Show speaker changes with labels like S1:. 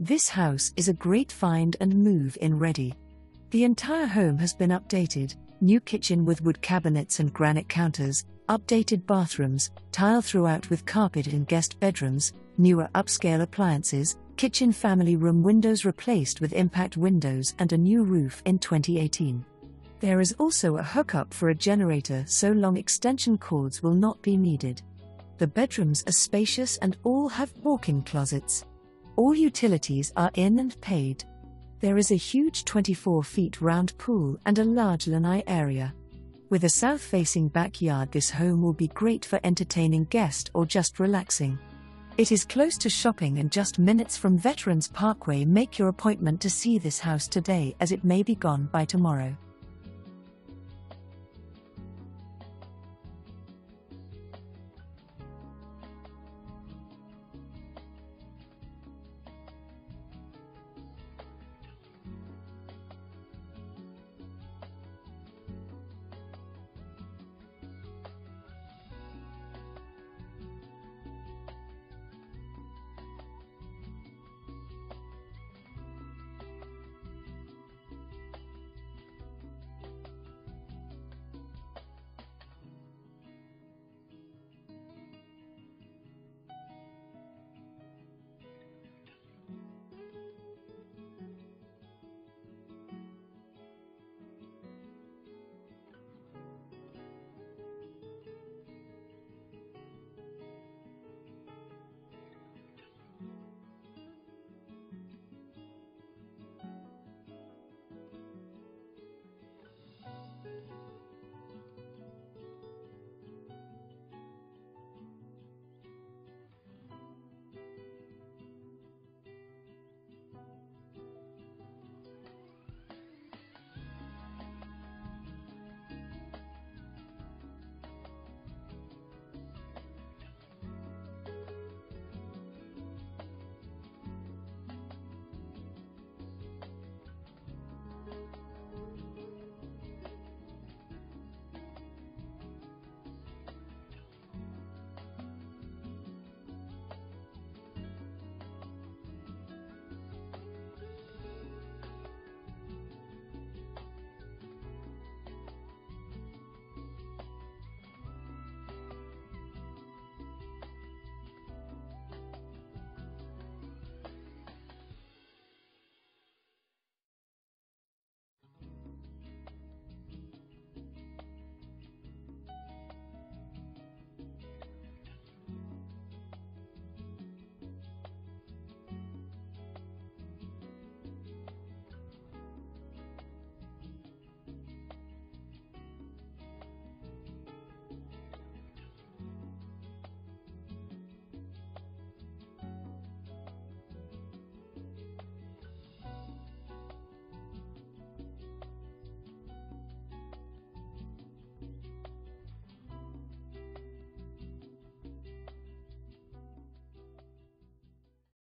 S1: This house is a great find and move-in ready. The entire home has been updated: new kitchen with wood cabinets and granite counters, updated bathrooms, tile throughout with carpet in guest bedrooms, newer upscale appliances, kitchen family room windows replaced with impact windows and a new roof in 2018. There is also a hookup for a generator, so long extension cords will not be needed. The bedrooms are spacious and all have walk-in closets. All utilities are in and paid. There is a huge 24 feet round pool and a large lanai area. With a south-facing backyard, this home will be great for entertaining guests or just relaxing. It is close to shopping and just minutes from Veterans Pkwy. Make your appointment to see this house today, as it may be gone by tomorrow.